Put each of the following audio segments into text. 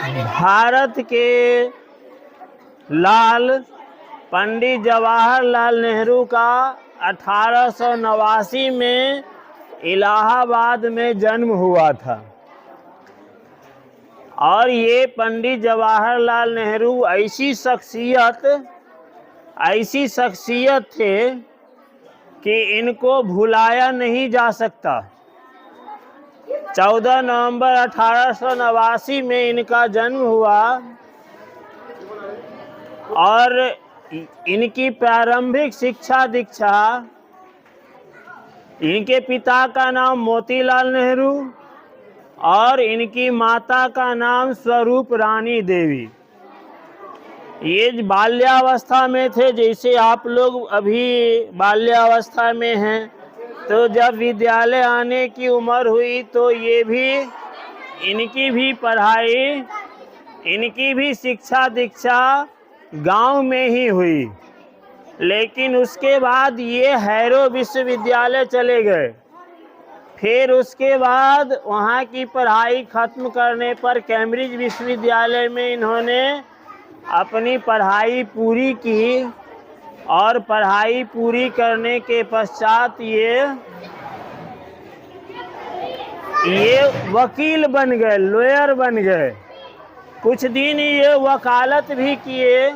भारत के लाल पंडित जवाहरलाल नेहरू का 1889 में इलाहाबाद में जन्म हुआ था। और ये पंडित जवाहरलाल नेहरू ऐसी शख्सियत थे कि इनको भुलाया नहीं जा सकता। 14 नवंबर 1889 में इनका जन्म हुआ और इनकी प्रारंभिक शिक्षा दीक्षा, इनके पिता का नाम मोतीलाल नेहरू और इनकी माता का नाम स्वरूप रानी देवी। ये बाल्यावस्था में थे, जैसे आप लोग अभी बाल्यावस्था में हैं, तो जब विद्यालय आने की उम्र हुई तो ये भी इनकी भी पढ़ाई, इनकी भी शिक्षा दीक्षा गांव में ही हुई। लेकिन उसके बाद ये हैरो विश्वविद्यालय चले गए। फिर उसके बाद वहाँ की पढ़ाई ख़त्म करने पर कैम्ब्रिज विश्वविद्यालय में इन्होंने अपनी पढ़ाई पूरी की और पढ़ाई पूरी करने के पश्चात ये वकील बन गए, लॉयर बन गए। कुछ दिन ये वकालत भी किए,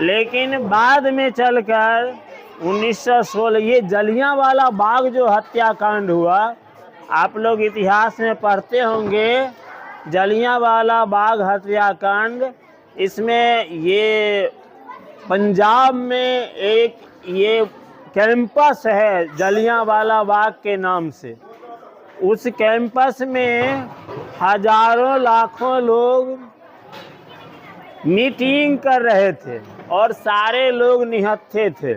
लेकिन बाद में चलकर 1916 ये जलियांवाला बाग जो हत्याकांड हुआ, आप लोग इतिहास में पढ़ते होंगे, जलियांवाला बाग हत्याकांड। इसमें ये पंजाब में एक ये कैंपस है जलियांवाला बाग के नाम से। उस कैंपस में हजारों लाखों लोग मीटिंग कर रहे थे और सारे लोग निहत्थे थे।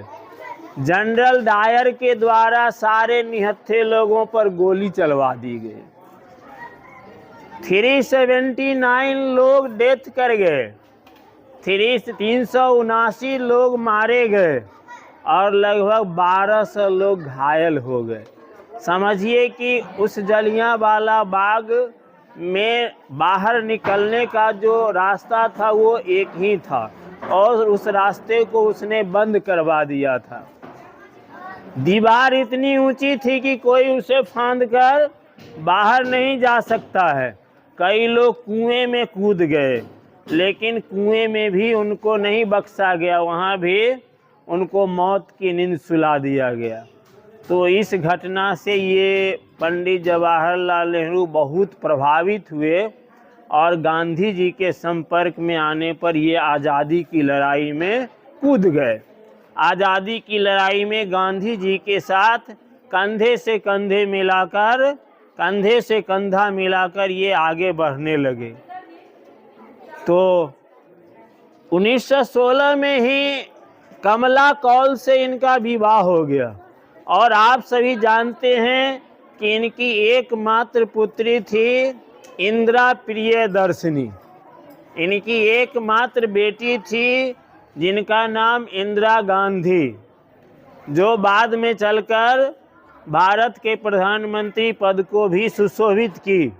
जनरल डायर के द्वारा सारे निहत्थे लोगों पर गोली चलवा दी गई। 379 लोग डेथ कर गए, 379 लोग मारे गए और लगभग 1200 लोग घायल हो गए। समझिए कि उस जलियांवाला बाग में बाहर निकलने का जो रास्ता था वो एक ही था और उस रास्ते को उसने बंद करवा दिया था। दीवार इतनी ऊंची थी कि कोई उसे फांद कर बाहर नहीं जा सकता है। कई लोग कुएं में कूद गए, लेकिन कुएं में भी उनको नहीं बख्शा गया, वहाँ भी उनको मौत की नींद सुला दिया गया। तो इस घटना से ये पंडित जवाहरलाल नेहरू बहुत प्रभावित हुए और गांधी जी के संपर्क में आने पर ये आज़ादी की लड़ाई में कूद गए। आज़ादी की लड़ाई में गांधी जी के साथ कंधे से कंधा मिलाकर ये आगे बढ़ने लगे। तो 1916 में ही कमला कौल से इनका विवाह हो गया और आप सभी जानते हैं कि इनकी एकमात्र पुत्री थी इंदिरा प्रियदर्शिनी। इनकी एकमात्र बेटी थी जिनका नाम इंदिरा गांधी, जो बाद में चलकर भारत के प्रधानमंत्री पद को भी सुशोभित की।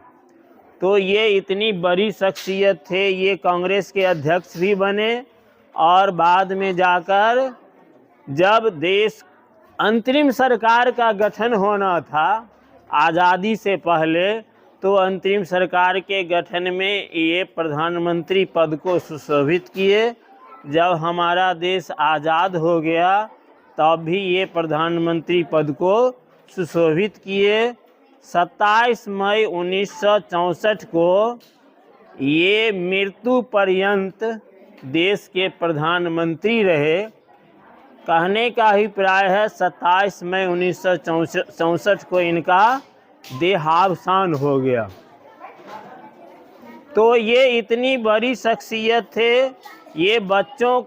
तो ये इतनी बड़ी शख्सियत थे, ये कांग्रेस के अध्यक्ष भी बने और बाद में जाकर जब देश अंतरिम सरकार का गठन होना था आज़ादी से पहले, तो अंतरिम सरकार के गठन में ये प्रधानमंत्री पद को सुशोभित किए। जब हमारा देश आज़ाद हो गया तब भी ये प्रधानमंत्री पद को सुशोभित किए। 27 मई 1964 को ये मृत्यु पर्यंत देश के प्रधानमंत्री रहे। कहने का अभिप्राय है 27 मई 1964 को इनका देहावसान हो गया। तो ये इतनी बड़ी शख्सियत थे। ये बच्चों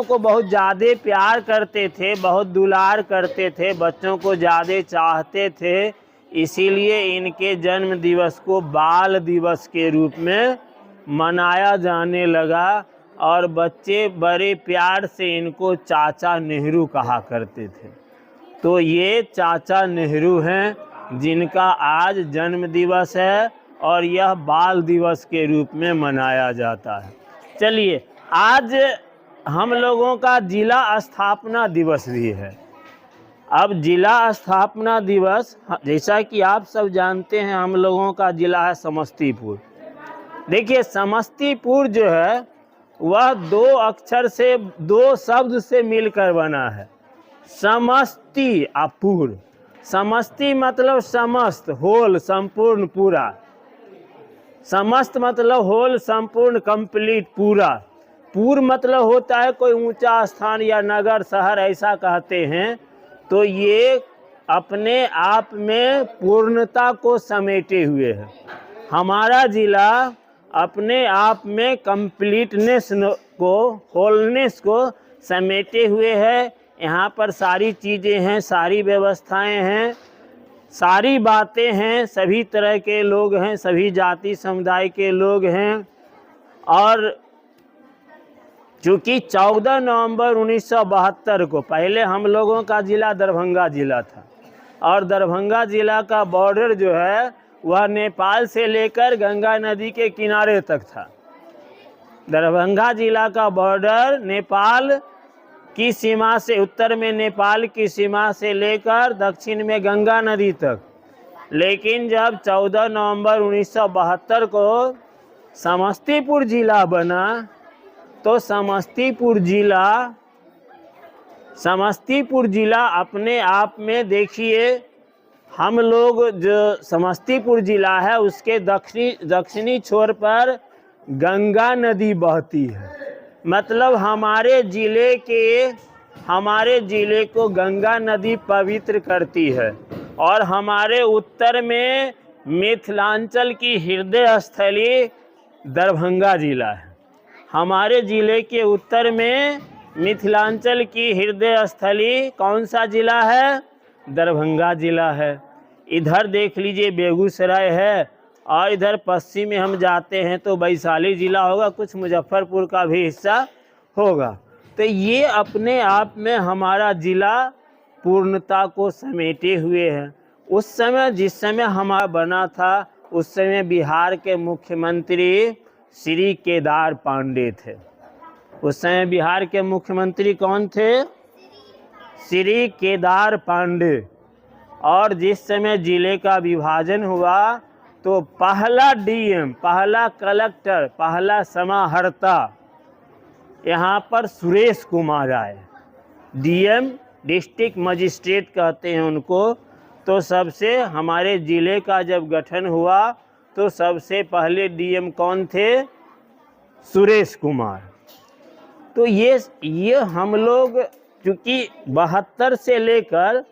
को बहुत ज़्यादा प्यार करते थे, बहुत दुलार करते थे, बच्चों को ज़्यादा चाहते थे। इसीलिए इनके जन्म दिवस को बाल दिवस के रूप में मनाया जाने लगा और बच्चे बड़े प्यार से इनको चाचा नेहरू कहा करते थे। तो ये चाचा नेहरू हैं जिनका आज जन्म दिवस है और यह बाल दिवस के रूप में मनाया जाता है। चलिए, आज हम लोगों का जिला स्थापना दिवस भी है। अब जिला स्थापना दिवस, जैसा कि आप सब जानते हैं, हम लोगों का जिला है समस्तीपुर। देखिए, समस्तीपुर जो है वह 2 अक्षर से, 2 शब्द से मिलकर बना है, समस्ती और पुर। समस्ती मतलब समस्त, होल, संपूर्ण, पूरा। समस्त मतलब होल, संपूर्ण, कंप्लीट, पूरा। पूर मतलब होता है कोई ऊंचा स्थान या नगर, शहर, ऐसा कहते हैं। तो ये अपने आप में पूर्णता को समेटे हुए है। हमारा जिला अपने आप में कंप्लीटनेस को, होलनेस को समेटे हुए है। यहाँ पर सारी चीज़ें हैं, सारी व्यवस्थाएं हैं, सारी बातें हैं, सभी तरह के लोग हैं, सभी जाति समुदाय के लोग हैं। और चूँकि 14 नवंबर 1972 को, पहले हम लोगों का ज़िला दरभंगा ज़िला था, और दरभंगा ज़िला का बॉर्डर जो है वह नेपाल से लेकर गंगा नदी के किनारे तक था। दरभंगा ज़िला का बॉर्डर नेपाल की सीमा से, उत्तर में नेपाल की सीमा से लेकर दक्षिण में गंगा नदी तक। लेकिन जब 14 नवंबर 1972 को समस्तीपुर ज़िला बना, तो समस्तीपुर ज़िला अपने आप में, देखिए, हम लोग जो समस्तीपुर ज़िला है उसके दक्षिणी छोर पर गंगा नदी बहती है। मतलब हमारे ज़िले को गंगा नदी पवित्र करती है। और हमारे उत्तर में मिथिलांचल की हृदय स्थली दरभंगा ज़िला है। हमारे ज़िले के उत्तर में मिथिलांचल की हृदय स्थली कौन सा ज़िला है? दरभंगा ज़िला है। इधर देख लीजिए बेगूसराय है, और इधर पश्चिम में हम जाते हैं तो वैशाली ज़िला होगा, कुछ मुजफ्फरपुर का भी हिस्सा होगा। तो ये अपने आप में हमारा ज़िला पूर्णता को समेटे हुए है। उस समय, जिस समय हमारा बना था, उस समय बिहार के मुख्यमंत्री श्री केदार पांडे थे। उस समय बिहार के मुख्यमंत्री कौन थे? श्री केदार पांडे। और जिस समय ज़िले का विभाजन हुआ तो पहला डीएम, पहला कलेक्टर, पहला समाहर्ता यहाँ पर सुरेश कुमार आए। डीएम, डिस्ट्रिक्ट मजिस्ट्रेट कहते हैं उनको। तो सबसे, हमारे ज़िले का जब गठन हुआ तो सबसे पहले डीएम कौन थे? सुरेश कुमार। तो ये हम लोग, चूँकि 72 से लेकर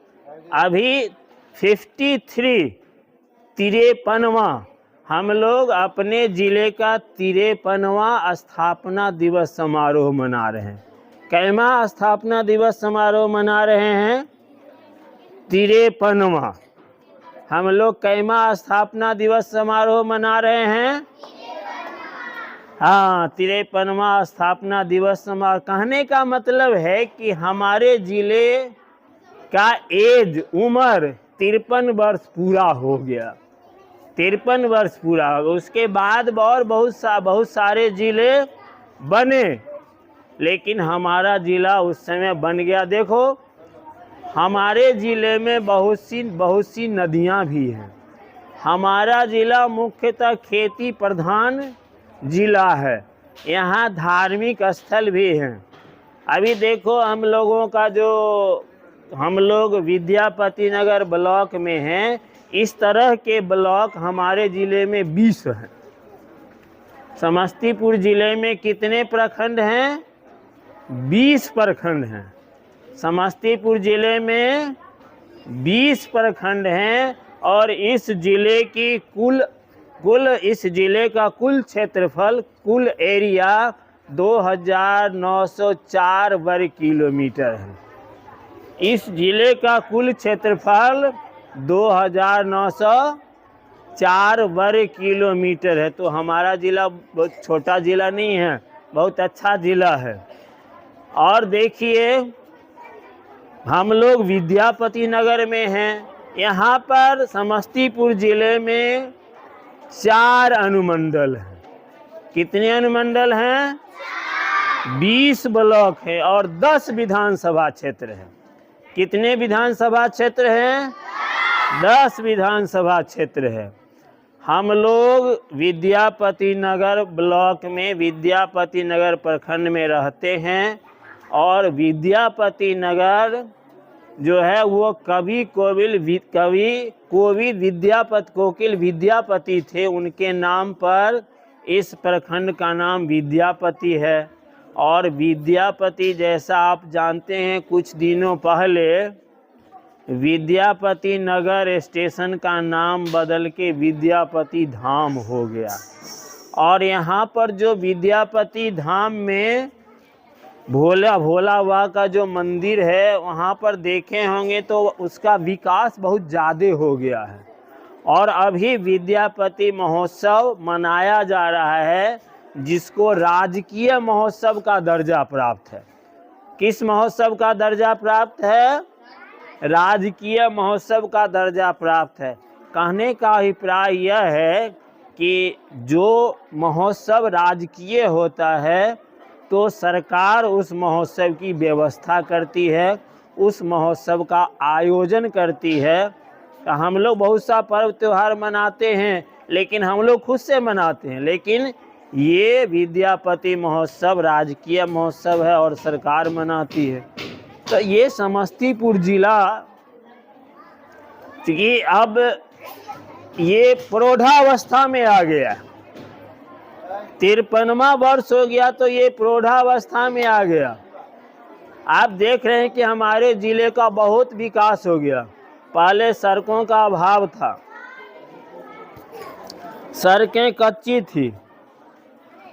अभी 53वां हम लोग अपने ज़िले का 53वां स्थापना दिवस समारोह मना रहे हैं। कैमा स्थापना दिवस समारोह मना रहे हैं? 53वां। हम लोग कैमा स्थापना दिवस समारोह मना रहे हैं? हाँ, 53वां स्थापना दिवस समारोह। कहने का मतलब है कि हमारे ज़िले का एज, उम्र 53 वर्ष पूरा हो गया। 53 वर्ष पूरा हो गया। उसके बाद और बहुत सारे ज़िले बने, लेकिन हमारा ज़िला उस समय बन गया। देखो, हमारे ज़िले में बहुत सी नदियाँ भी हैं। हमारा ज़िला मुख्यतः खेती प्रधान ज़िला है। यहाँ धार्मिक स्थल भी हैं। अभी देखो, हम लोग विद्यापति नगर ब्लॉक में हैं। इस तरह के ब्लॉक हमारे ज़िले में 20 हैं। समस्तीपुर ज़िले में कितने प्रखंड हैं? 20 प्रखंड हैं। समस्तीपुर ज़िले में 20 प्रखंड हैं। और इस ज़िले की इस ज़िले का कुल क्षेत्रफल, कुल एरिया 2904 वर्ग किलोमीटर है। इस ज़िले का कुल क्षेत्रफल 2904 वर्ग किलोमीटर है। तो हमारा ज़िला बहुत छोटा ज़िला नहीं है, बहुत अच्छा ज़िला है। और देखिए, हम लोग विद्यापति नगर में हैं। यहाँ पर समस्तीपुर ज़िले में 4 अनुमंडल हैं। कितने अनुमंडल हैं? 20 ब्लॉक है और 10 विधानसभा क्षेत्र है। कितने विधानसभा क्षेत्र हैं? 10 विधानसभा क्षेत्र है। हम लोग विद्यापति नगर ब्लॉक में, विद्यापति नगर प्रखंड में रहते हैं और विद्यापति नगर जो है वो कवि कोकिल विद्यापति थे, उनके नाम पर इस प्रखंड का नाम विद्यापति है। और विद्यापति, जैसा आप जानते हैं, कुछ दिनों पहले विद्यापति नगर स्टेशन का नाम बदल के विद्यापति धाम हो गया। और यहाँ पर जो विद्यापति धाम में भोला बाबा का जो मंदिर है, वहाँ पर देखे होंगे तो उसका विकास बहुत ज़्यादा हो गया है। और अभी विद्यापति महोत्सव मनाया जा रहा है, जिसको राजकीय महोत्सव का दर्जा प्राप्त है। किस महोत्सव का दर्जा प्राप्त है? राजकीय महोत्सव का दर्जा प्राप्त है। कहने का अभिप्राय यह है कि जो महोत्सव राजकीय होता है तो सरकार उस महोत्सव की व्यवस्था करती है, उस महोत्सव का आयोजन करती है। तो हम लोग बहुत सा पर्व त्यौहार मनाते हैं, लेकिन हम लोग खुद से मनाते हैं, लेकिन ये विद्यापति महोत्सव राजकीय महोत्सव है और सरकार मनाती है। तो ये समस्तीपुर जिला कि अब ये प्रौढ़ावस्था में आ गया, 53वां वर्ष हो गया तो ये प्रौढ़ावस्था में आ गया। आप देख रहे हैं कि हमारे जिले का बहुत विकास हो गया। पहले सड़कों का अभाव था, सड़कें कच्ची थी,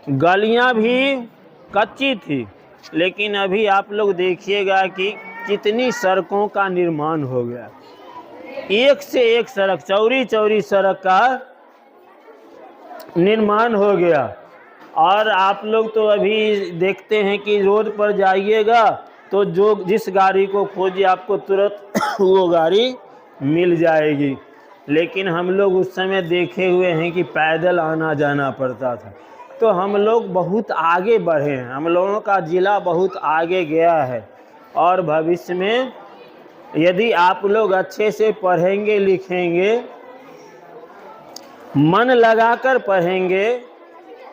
गलियां भी कच्ची थी, लेकिन अभी आप लोग देखिएगा कि कितनी सड़कों का निर्माण हो गया। एक से एक सड़क, चौड़ी सड़क का निर्माण हो गया। और आप लोग तो अभी देखते हैं कि रोड पर जाइएगा तो जिस गाड़ी को खोजिए आपको तुरंत वो गाड़ी मिल जाएगी। लेकिन हम लोग उस समय देखे हुए हैं कि पैदल आना जाना पड़ता था। तो हम लोग बहुत आगे बढ़े हैं, हम लोगों का ज़िला बहुत आगे गया है। और भविष्य में यदि आप लोग अच्छे से पढ़ेंगे लिखेंगे, मन लगाकर पढ़ेंगे,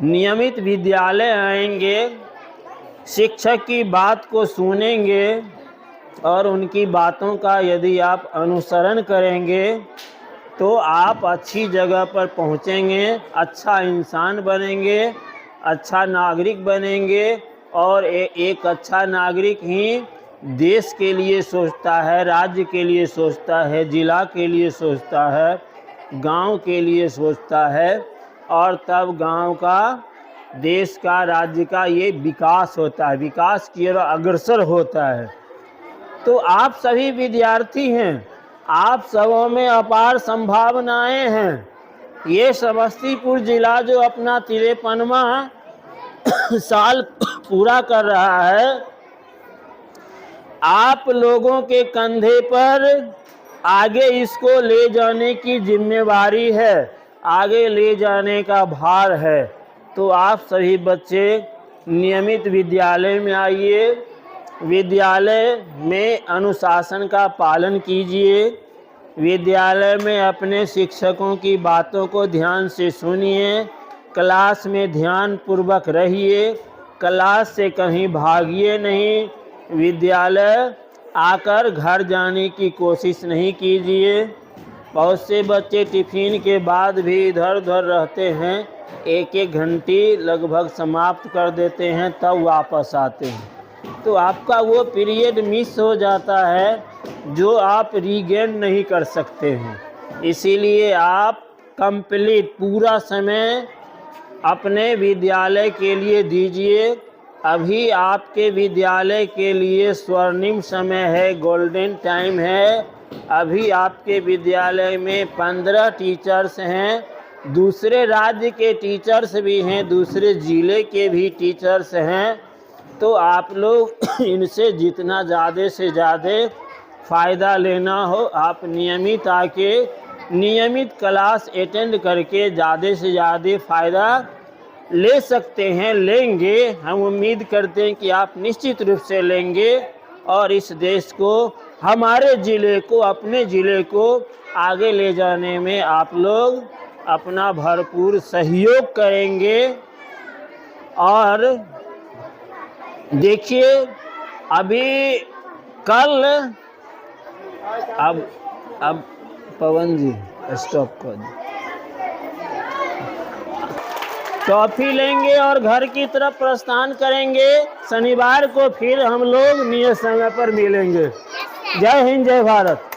नियमित विद्यालय आएंगे, शिक्षक की बात को सुनेंगे और उनकी बातों का यदि आप अनुसरण करेंगे तो आप अच्छी जगह पर पहुंचेंगे, अच्छा इंसान बनेंगे, अच्छा नागरिक बनेंगे। और एक अच्छा नागरिक ही देश के लिए सोचता है, राज्य के लिए सोचता है, जिला के लिए सोचता है, गांव के लिए सोचता है, और तब गांव का, देश का, राज्य का ये विकास होता है, विकास की ओर अग्रसर होता है। तो आप सभी विद्यार्थी हैं, आप सबों में अपार संभावनाएं हैं। ये समस्तीपुर जिला जो अपना 53वां साल पूरा कर रहा है, आप लोगों के कंधे पर आगे इसको ले जाने की जिम्मेवारी है, आगे ले जाने का भार है। तो आप सभी बच्चे नियमित विद्यालय में आइए, विद्यालय में अनुशासन का पालन कीजिए, विद्यालय में अपने शिक्षकों की बातों को ध्यान से सुनिए, क्लास में ध्यान पूर्वक रहिए, क्लास से कहीं भागिए नहीं, विद्यालय आकर घर जाने की कोशिश नहीं कीजिए। बहुत से बच्चे टिफिन के बाद भी इधर उधर रहते हैं, एक घंटे लगभग समाप्त कर देते हैं तब वापस आते हैं। तो आपका वो पीरियड मिस हो जाता है जो आप रीगेन नहीं कर सकते हैं। इसीलिए आप कंप्लीट पूरा समय अपने विद्यालय के लिए दीजिए। अभी आपके विद्यालय के लिए स्वर्णिम समय है, गोल्डन टाइम है। अभी आपके विद्यालय में 15 टीचर्स हैं, दूसरे राज्य के टीचर्स भी हैं, दूसरे ज़िले के भी टीचर्स हैं। तो आप लोग इनसे जितना ज़्यादा से ज़्यादा फ़ायदा लेना हो, आप नियमित आके नियमित क्लास अटेंड करके ज़्यादा से ज़्यादा फ़ायदा ले सकते हैं, लेंगे। हम उम्मीद करते हैं कि आप निश्चित रूप से लेंगे और इस देश को, हमारे ज़िले को, अपने ज़िले को आगे ले जाने में आप लोग अपना भरपूर सहयोग करेंगे। और देखिए अभी कल अब पवन जी स्टॉप कर दो। टॉफी लेंगे और घर की तरफ प्रस्थान करेंगे। शनिवार को फिर हम लोग नियत समय पर मिलेंगे। जय हिंद, जय भारत।